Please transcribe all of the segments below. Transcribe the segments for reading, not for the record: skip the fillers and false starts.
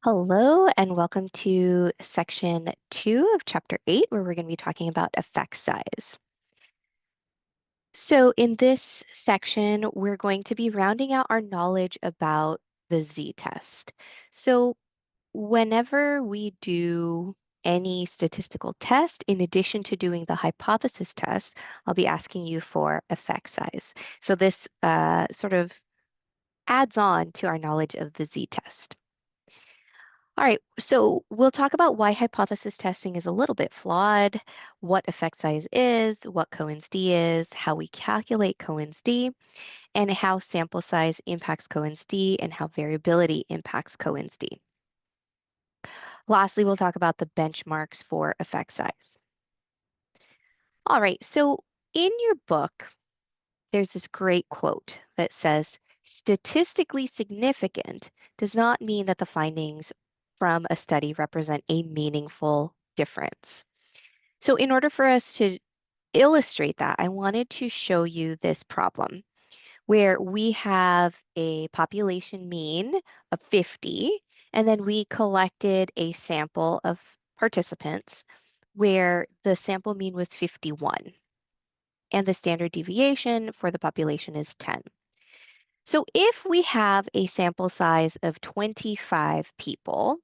Hello, and welcome to section 2 of chapter 8, where we're going to be talking about effect size. So in this section, we're going to be rounding out our knowledge about the z-test. So whenever we do any statistical test, in addition to doing the hypothesis test, I'll be asking you for effect size. So this sort of adds on to our knowledge of the z-test. All right, so we'll talk about why hypothesis testing is a little bit flawed, what effect size is, what Cohen's d is, how we calculate Cohen's d, and how sample size impacts Cohen's d and how variability impacts Cohen's d. Lastly, we'll talk about the benchmarks for effect size. All right, so in your book, there's this great quote that says, statistically significant does not mean that the findings from a study represent a meaningful difference. So in order for us to illustrate that, I wanted to show you this problem where we have a population mean of 50, and then we collected a sample of participants where the sample mean was 51, and the standard deviation for the population is 10. So if we have a sample size of 25 people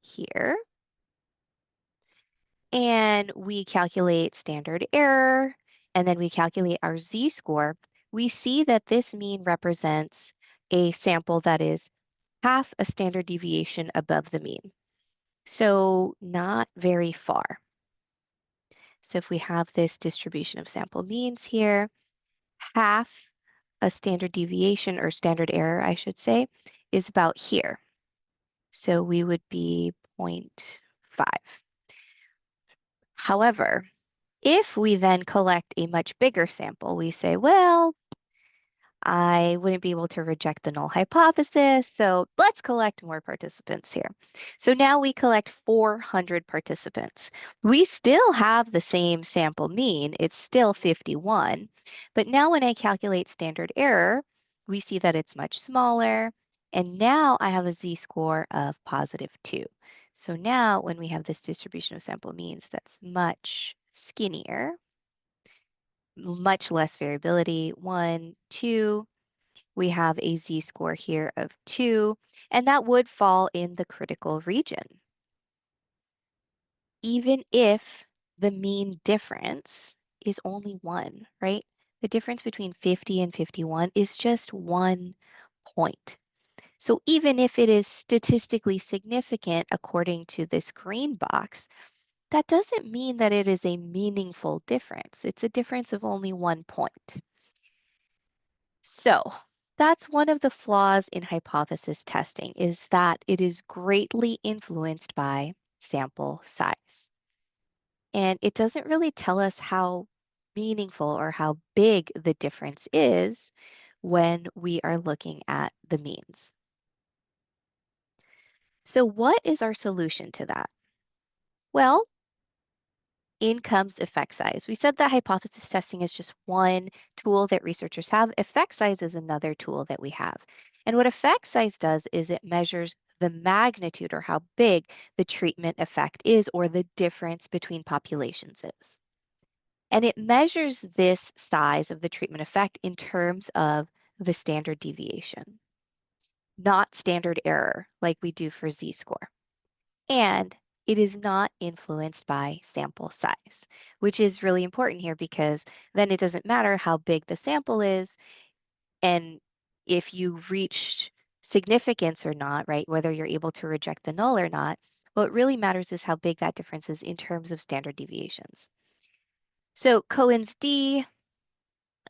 here, and we calculate standard error, and then we calculate our z-score, we see that this mean represents a sample that is half a standard deviation above the mean. So not very far. So if we have this distribution of sample means here, half a standard deviation or standard error, I should say, is about here. So we would be 0.5. However, if we then collect a much bigger sample, we say, well, I wouldn't be able to reject the null hypothesis, so let's collect more participants here. So now we collect 400 participants. We still have the same sample mean, it's still 51, but now when I calculate standard error, we see that it's much smaller, and now I have a z-score of +2. So now when we have this distribution of sample means that's much skinnier, much less variability, 1, 2, we have a z-score here of 2, and that would fall in the critical region. Even if the mean difference is only 1, right? The difference between 50 and 51 is just 1 point. So even if it is statistically significant according to this green box, that doesn't mean that it is a meaningful difference. It's a difference of only 1 point. So that's one of the flaws in hypothesis testing is that it is greatly influenced by sample size. And it doesn't really tell us how meaningful or how big the difference is when we are looking at the means. So what is our solution to that? Well, in comes effect size. We said that hypothesis testing is just one tool that researchers have. Effect size is another tool that we have. And what effect size does is it measures the magnitude or how big the treatment effect is or the difference between populations is. And it measures this size of the treatment effect in terms of the standard deviation, not standard error like we do for z-score. And it is not influenced by sample size, which is really important here because then it doesn't matter how big the sample is and if you reached significance or not, right? Whether you're able to reject the null or not, what really matters is how big that difference is in terms of standard deviations. So Cohen's d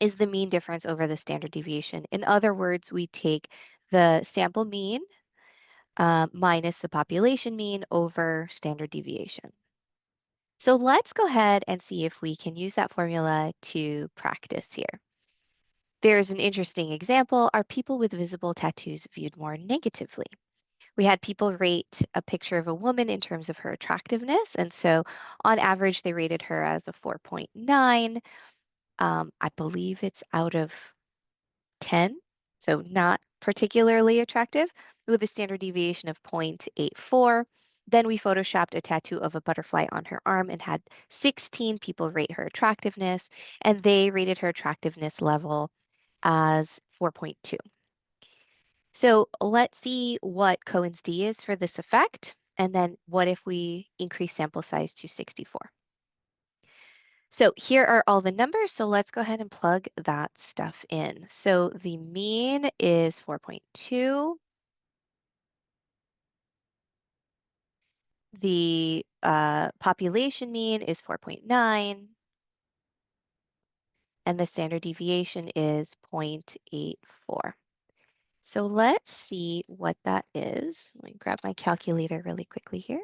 is the mean difference over the standard deviation. In other words, we take the sample mean minus the population mean over standard deviation. So let's go ahead and see if we can use that formula to practice here. There's an interesting example. Are people with visible tattoos viewed more negatively? We had people rate a picture of a woman in terms of her attractiveness. And so on average, they rated her as a 4.9. I believe it's out of 10. So not particularly attractive with a standard deviation of 0.84. Then we photoshopped a tattoo of a butterfly on her arm and had 16 people rate her attractiveness, and they rated her attractiveness level as 4.2. So let's see what Cohen's d is for this effect, and then what if we increase sample size to 64? So here are all the numbers, so let's go ahead and plug that stuff in. So the mean is 4.2. The population mean is 4.9, and the standard deviation is 0.84. So let's see what that is. Let me grab my calculator really quickly here.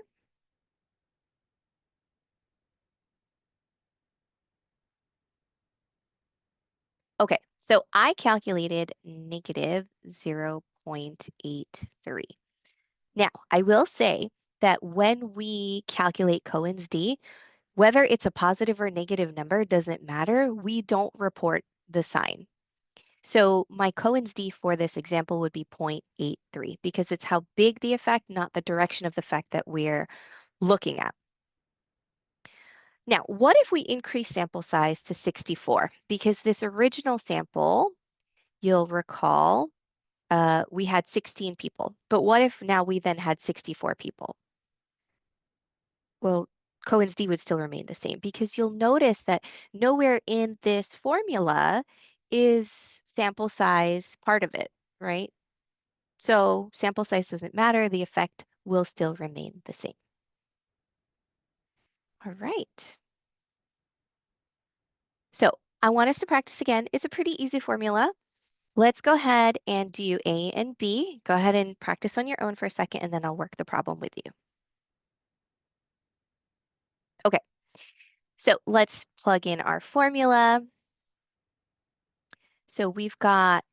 Okay, so I calculated negative 0.83. Now, I will say that when we calculate Cohen's d, whether it's a positive or negative number doesn't matter. We don't report the sign. So my Cohen's d for this example would be 0.83 because it's how big the effect, not the direction of the effect that we're looking at. Now, what if we increase sample size to 64? Because this original sample, you'll recall, we had 16 people. But what if now we then had 64 people? Well, Cohen's d would still remain the same because you'll notice that nowhere in this formula is sample size part of it, right? So sample size doesn't matter. The effect will still remain the same. All right. So I want us to practice again. It's a pretty easy formula. Let's go ahead and do A and B. Go ahead and practice on your own for a second, and then I'll work the problem with you. Okay, so let's plug in our formula. So we've got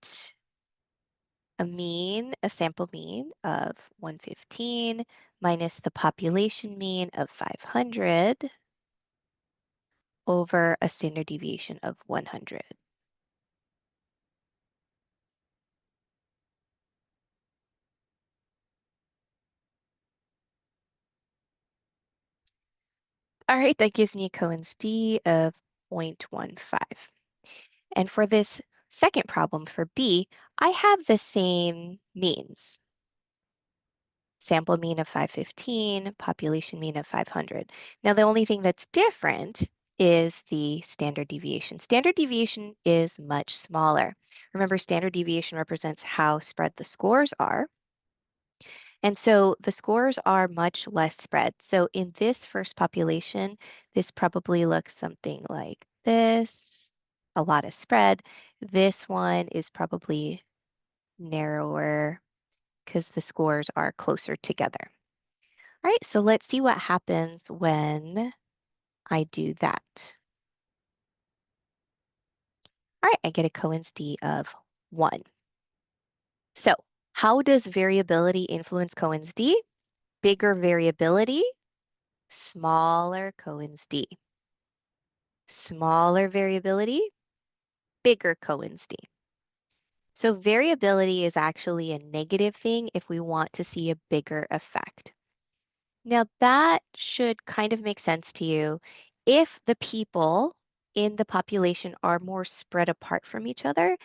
a sample mean of 115 minus the population mean of 500 over a standard deviation of 100. All right, that gives me a Cohen's d of 0.15. And for this second problem for B, I have the same means. Sample mean of 515, population mean of 500. Now, the only thing that's different is the standard deviation. Standard deviation is much smaller. Remember, standard deviation represents how spread the scores are. And so the scores are much less spread. So in this first population, this probably looks something like this, a lot of spread. This one is probably narrower because the scores are closer together. All right, so let's see what happens when I do that. All right, I get a Cohen's d of 1. So how does variability influence Cohen's d? Bigger variability, smaller Cohen's d. Smaller variability, bigger Cohen's d. So variability is actually a negative thing if we want to see a bigger effect. Now that should kind of make sense to you. If the people in the population are more spread apart from each other,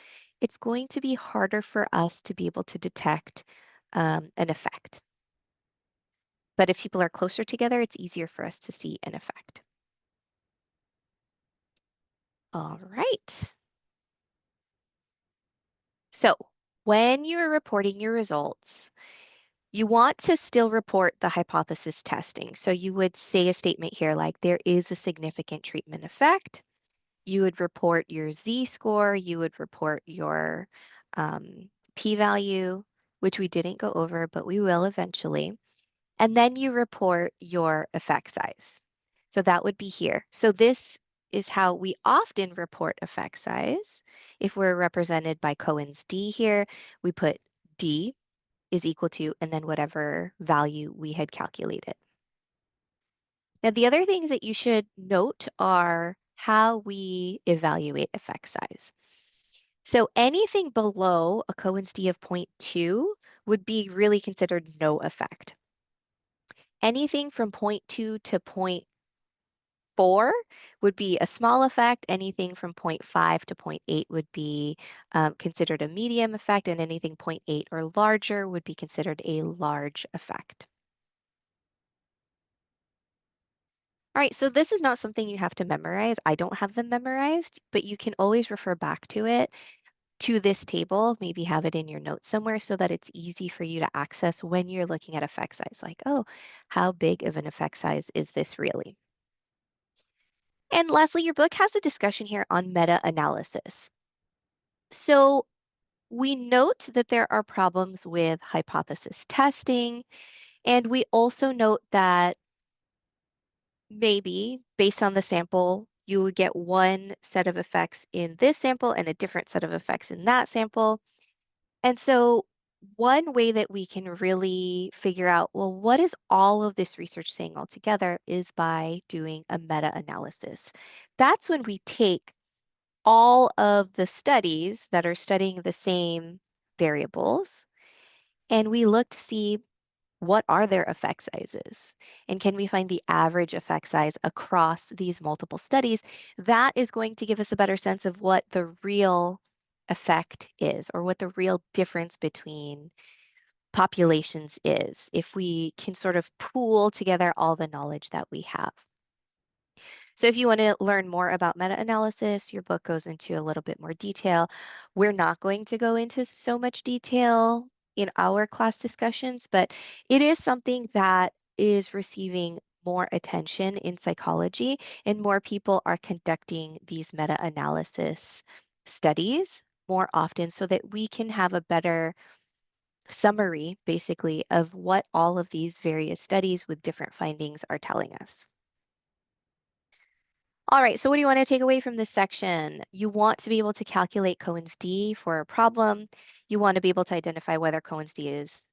it's going to be harder for us to be able to detect an effect. But if people are closer together, it's easier for us to see an effect. All right. So when you're reporting your results, you want to still report the hypothesis testing. So you would say a statement here like there is a significant treatment effect. You would report your z-score, you would report your p-value, which we didn't go over, but we will eventually. And then you report your effect size. So that would be here. So this is how we often report effect size. If we're represented by Cohen's d here, we put d is equal to, and then whatever value we had calculated. Now, the other things that you should note are how we evaluate effect size. So anything below a Cohen's d of zero point 0.2 would be really considered no effect. Anything from zero point 0.2 to zero point 0.4 would be a small effect. Anything from zero point 0.5 to zero point 0.8 would be considered a medium effect, and anything zero point 0.8 or larger would be considered a large effect. All right, so this is not something you have to memorize. I don't have them memorized, but you can always refer back to it, to this table, maybe have it in your notes somewhere so that it's easy for you to access when you're looking at effect size. Like, oh, how big of an effect size is this really? And lastly, your book has a discussion here on meta-analysis. So we note that there are problems with hypothesis testing, and we also note that maybe based on the sample, you would get one set of effects in this sample and a different set of effects in that sample. And so one way that we can really figure out, well, what is all of this research saying altogether is by doing a meta-analysis. That's when we take all of the studies that are studying the same variables and we look to see what are their effect sizes and can we find the average effect size across these multiple studies. That is going to give us a better sense of what the real effect is or what the real difference between populations is if we can sort of pool together all the knowledge that we have. So if you want to learn more about meta-analysis, your book goes into a little bit more detail. We're not going to go into so much detail in our class discussions, but it is something that is receiving more attention in psychology, and more people are conducting these meta-analysis studies more often so that we can have a better summary, basically, of what all of these various studies with different findings are telling us. All right, so what do you want to take away from this section? You want to be able to calculate Cohen's d for a problem. You want to be able to identify whether Cohen's d is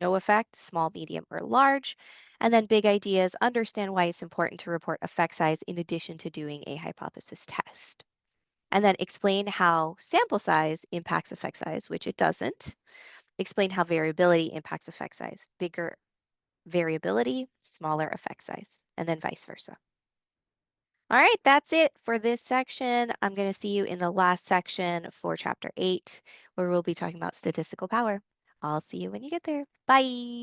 no effect, small, medium, or large. And then big ideas, understand why it's important to report effect size in addition to doing a hypothesis test. And then explain how sample size impacts effect size, which it doesn't. Explain how variability impacts effect size. Bigger variability, smaller effect size, and then vice versa. All right, that's it for this section. I'm going to see you in the last section for chapter 8, where we'll be talking about statistical power. I'll see you when you get there. Bye.